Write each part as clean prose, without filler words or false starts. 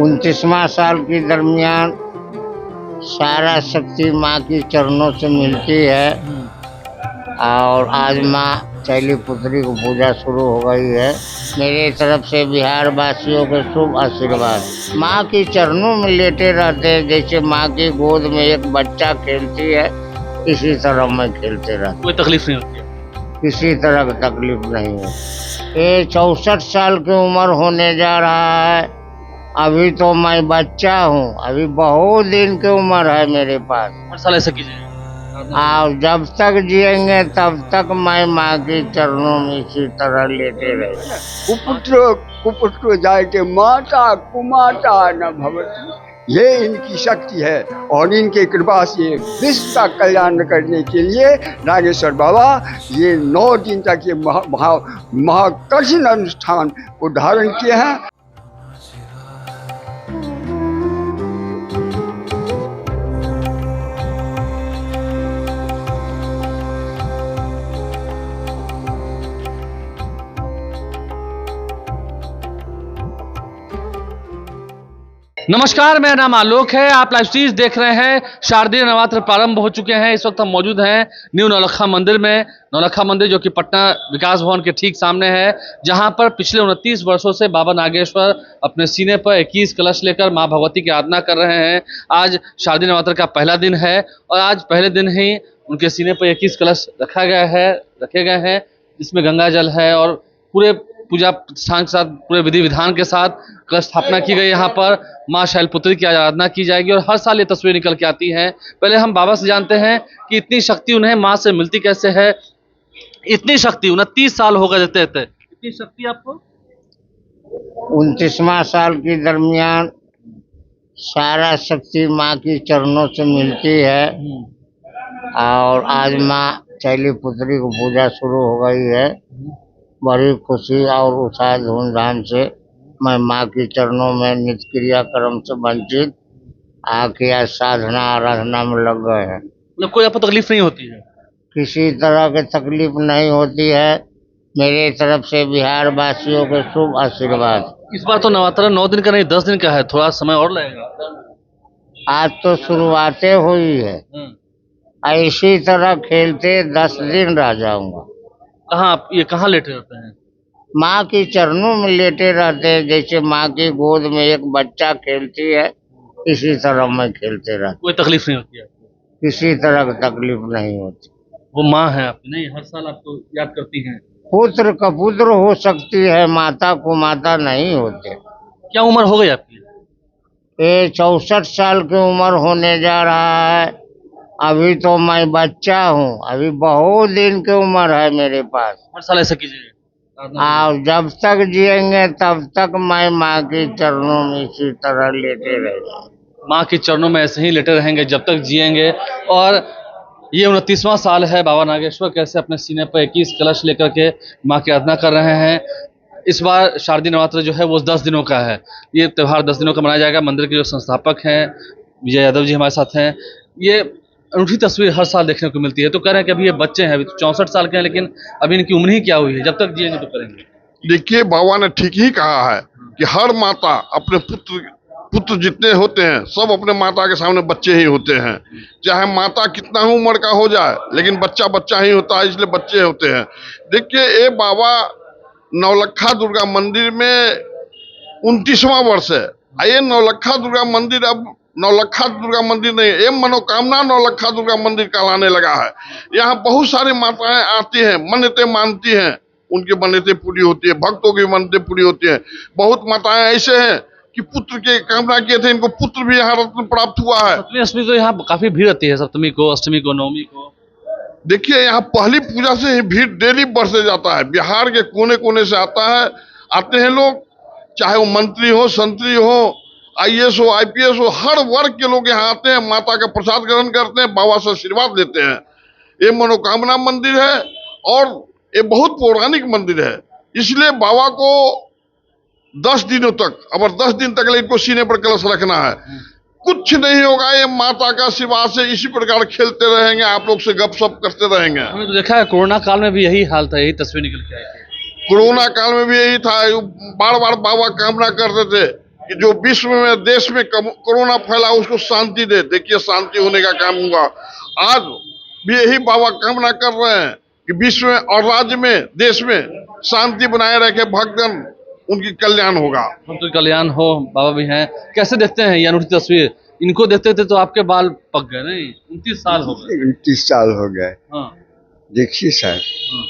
उनतीसवां साल के दरमियान सारा शक्ति माँ की चरणों से मिलती है और आज माँ शैलपुत्री को पूजा शुरू हो गई है। मेरे तरफ से बिहार वासियों के शुभ आशीर्वाद। माँ के चरणों में लेटे रहते हैं, जैसे माँ की गोद में एक बच्चा खेलती है, इसी तरह मैं खेलते रहता। कोई तकलीफ नहीं होती है? किसी तरह की तकलीफ नहीं है। ये 64 साल की उम्र होने जा रहा है। अभी तो मैं बच्चा हूँ, अभी बहुत दिन की उम्र है मेरे पास। हर साल ऐसा कीजिए और जब तक जिएंगे तब तक मैं माँ के चरणों में इसी तरह लेटे रहेंगे। कुपुत्र कुपुत्र जायते माता कुमाता न भवति। ये इनकी शक्ति है और इनके कृपा से विश्व का कल्याण करने के लिए नागेश्वर बाबा ये 9 दिन तक ये महाकठिन अनुष्ठान को धारण किए हैं। नमस्कार, मेरा नाम आलोक है। आप लाइव स्ट्रीम देख रहे हैं। शारदीय नवरात्र प्रारंभ हो चुके हैं। इस वक्त हम मौजूद हैं न्यू नौलखा मंदिर में। नौलखा मंदिर जो कि पटना विकास भवन के ठीक सामने है, जहां पर पिछले 29 वर्षों से बाबा नागेश्वर अपने सीने पर 21 कलश लेकर मां भगवती की आराधना कर रहे हैं। आज शारदीय नवरात्र का पहला दिन है और आज पहले दिन ही उनके सीने पर 21 कलश रखे गए हैं, जिसमें गंगा जल है और पूरे पूजा प्रतिष्ठान के साथ पूरे विधि विधान के साथ कलश स्थापना की गई। यहाँ पर माँ शैलपुत्री की आराधना की जाएगी और हर साल ये तस्वीर निकल के आती हैं। पहले हम बाबा से जानते हैं कि इतनी शक्ति उन्हें माँ से मिलती कैसे है। इतनी शक्ति 29 साल हो गए थे, इतनी शक्ति आपको? 29वां साल के दरमियान सारा शक्ति माँ की चरणों से मिलती है और आज माँ शैलपुत्री को पूजा शुरू हो गई है। बड़ी खुशी और उत्साह धूमधाम से मैं माँ के चरणों में नित्य क्रिया कर्म से वंचित आके आज साधना आराधना में लग गए हैं। मतलब कोई आपको तकलीफ नहीं होती है? किसी तरह की तकलीफ नहीं होती है। मेरे तरफ से बिहार वासियों के शुभ आशीर्वाद। इस बार तो नवरात्र 9 दिन का नहीं 10 दिन का है, थोड़ा समय और लगेगा। आज तो शुरुआतें हुई है, इसी तरह खेलते 10 दिन रह जाऊंगा। कहाँ लेटे रहते हैं? माँ के चरणों में लेटे रहते हैं, जैसे माँ की गोद में एक बच्चा खेलती है, इसी तरह मैं खेलते रहता। कोई तकलीफ नहीं होती है? किसी तरह की तकलीफ नहीं होती। वो माँ है आपकी, नहीं हर साल आपको याद करती हैं? पुत्र का पुत्र हो सकती है, माता को माता नहीं होते। क्या उम्र हो गई आपकी? ये 64 साल की उम्र होने जा रहा है। अभी तो मैं बच्चा हूँ, अभी बहुत दिन की उम्र है मेरे पास। हर साल ऐसा कीजिए और जब तक जिएंगे तब तक मैं माँ के चरणों में इसी तरह लेटे रहेंगे। माँ के चरणों में ऐसे ही लेटे रहेंगे जब तक जिएंगे। और ये 29वां साल है बाबा नागेश्वर कैसे अपने सीने पर 21 कलश लेकर के माँ की आराधना कर रहे हैं। इस बार शारदीय नवरात्र जो है वो 10 दिनों का है। ये त्यौहार 10 दिनों का मनाया जाएगा। मंदिर के जो संस्थापक हैं विजय यादव जी हमारे साथ हैं। ये अनूठी तस्वीर हर साल देखने को मिलती है। तो कह रहे हैं कि अभी ये बच्चे हैं, अभी तो 64 साल के हैं, लेकिन अभी इनकी उम्र ही क्या हुई है, जब तक जिएंगे तो करेंगे। देखिए, बाबा ने ठीक ही कहा है कि हर माता अपने पुत्र जितने होते हैं सब अपने माता के सामने बच्चे ही होते हैं। चाहे माता कितना ही उम्र का हो जाए, लेकिन बच्चा बच्चा ही होता है, इसलिए बच्चे होते हैं। देखिए, ये बाबा नौलखा दुर्गा मंदिर में 29वां वर्ष है। ये नौलखा दुर्गा मंदिर अब नौलखा दुर्गा मंदिर नहीं, ये मनोकामना नौलखा दुर्गा मंदिर कहलाने लगा है। यहाँ बहुत सारी माताएं आती हैं, मन्नतें मानती हैं, उनकी मन्नतें पूरी होती है, भक्तों की मन्नतें पूरी होती है। बहुत माताएं ऐसे हैं कि पुत्र के कामना किए थे, इनको पुत्र भी यहाँ रत्न प्राप्त हुआ है। सप्तमी अष्टमी तो यहाँ काफी भीड़ रहती है, सप्तमी को, अष्टमी को, नवमी को। देखिए, यहाँ पहली पूजा से ही भीड़ डेली बढ़ते जाता है। बिहार के कोने कोने से आते हैं लोग, चाहे वो मंत्री हो, संतरी हो, IAS हो, IPS हो, हर वर्ग के लोग यहाँ आते हैं, माता का प्रसाद ग्रहण करते हैं, बाबा से आशीर्वाद लेते हैं। ये मनोकामना मंदिर है और ये बहुत पौराणिक मंदिर है, इसलिए बाबा को 10 दिनों तक, अब 10 दिन तक इनको सीने पर कलश रखना है। कुछ नहीं होगा, ये माता का आशीर्वाद से इसी प्रकार खेलते रहेंगे, आप लोग से गपशप करते रहेंगे। हमने तो देखा है कोरोना काल में भी यही हाल था, यही तस्वीर निकल के आई थी। कोरोना काल में भी यही था, बार बार बाबा कामना करते थे कि जो विश्व में देश में कोरोना फैला उसको शांति दे। देखिए शांति होने का काम हुआ। आज भी यही बाबा कामना कर रहे हैं कि विश्व में और राज्य में देश में शांति बनाए रखे, भक्तजन उनकी कल्याण होगा। हम तो कल्याण हो। बाबा भी हैं, कैसे देखते हैं ये अनूठी तस्वीर? इनको देखते थे तो आपके बाल पक गए नहीं? 29 साल हो गए। 29 साल हो गए। हाँ, देखिए सर, हाँ।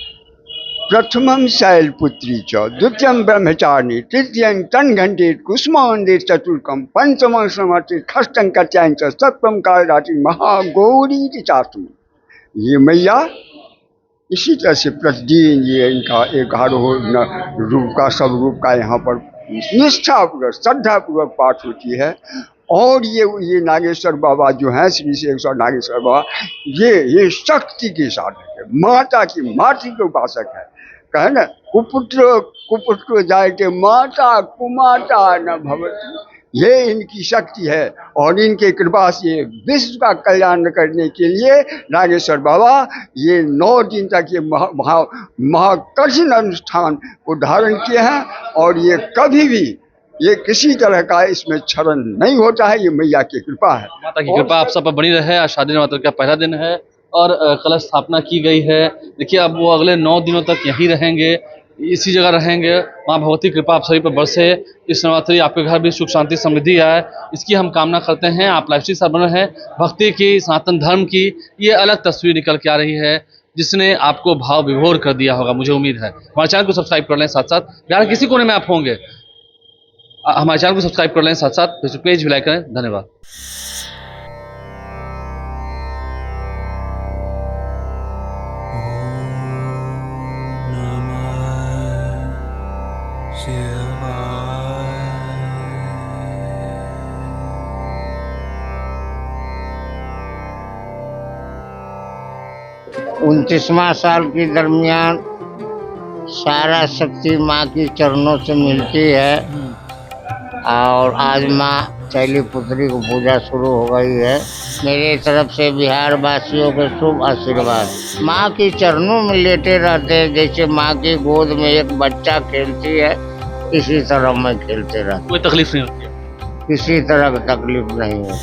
प्रथमम शैलपुत्री च द्वितीयम ब्रह्मचारिणी तृतीयं तन्घंटे कुसुमांडे चतुर्थम पंचमं समर्थे खष्टं कत्यायं च सप्तम कालरात्रि महागौरी चाष्टमी। ये मैया इसी तरह से प्रतिदिन ये इनका 11 रूप का सब रूप का यहाँ पर निष्ठापूर्वक श्रद्धापूर्वक पाठ होती है। और ये नागेश्वर बाबा जो हैं, श्री शेषेश्वर नागेश्वर बाबा, ये शक्ति के साधक है, माता की मातृ के उपासक है। कहे ना, कुपुत्र जायते माता कुमाता न भवति। ये इनकी शक्ति है और इनके कृपा से विश्व का कल्याण करने के लिए नागेश्वर बाबा ये 9 दिन तक ये महाकठिन अनुष्ठान को धारण किए हैं। और ये कभी भी ये किसी तरह का इसमें क्षरण नहीं होता है, ये मैया की कृपा है। माता की कृपा आप सब पर बनी रहे। आज शारदीय नवरात्र का पहला दिन है और कलश स्थापना की गई है। देखिए अब वो अगले 9 दिनों तक यहीं रहेंगे, इसी जगह रहेंगे। माँ भगवती कृपा आप सभी पर बरसे। इस नवरात्रि आपके घर भी सुख शांति समृद्धि आए, इसकी हम कामना करते हैं। आप लाइव साथ बने हैं। भक्ति की, सनातन धर्म की ये अलग तस्वीर निकल के आ रही है जिसने आपको भाव विभोर कर दिया होगा, मुझे उम्मीद है। हमारे चैनल को सब्सक्राइब कर लें, साथ साथ बिहार किसी कोने में आप होंगे, हमारे चैनल को सब्सक्राइब कर लें, साथ साथ फेसबुक पेज भी लाइक करें। धन्यवाद। उनतीसवां साल के दरमियान सारा शक्ति माँ की चरणों से मिलती है और आज माँ शैलपुत्री को पूजा शुरू हो गई है। मेरे तरफ से बिहार वासियों के शुभ आशीर्वाद। माँ के चरणों में लेटे रहते हैं, जैसे माँ की गोद में एक बच्चा खेलती है, इसी तरह मैं खेलते रहता। कोई तकलीफ नहीं होती? किसी तरह की तकलीफ नहीं है।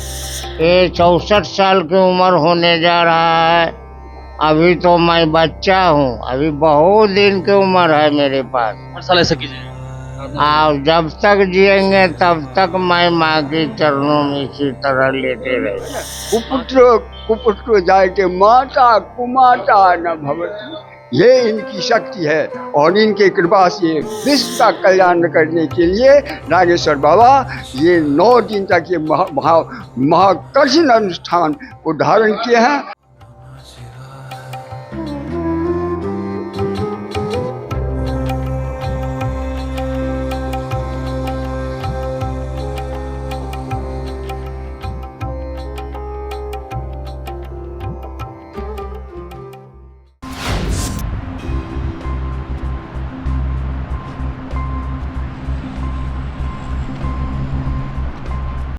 ये 64 साल की उम्र होने जा रहा है। अभी तो मैं बच्चा हूँ, अभी बहुत दिन की उम्र है मेरे पास। हर साल ऐसा कीजिए। और जब तक जिएंगे तब तक मैं माँ के चरणों में इसी तरह लेटे रहे। कुपुत्र जायते माता कुमाता न भवति। ये इनकी शक्ति है और इनके कृपा से विश्व का कल्याण करने के लिए नागेश्वर बाबा ये 9 दिन तक ये महाकठिन अनुष्ठान को धारण किए हैं।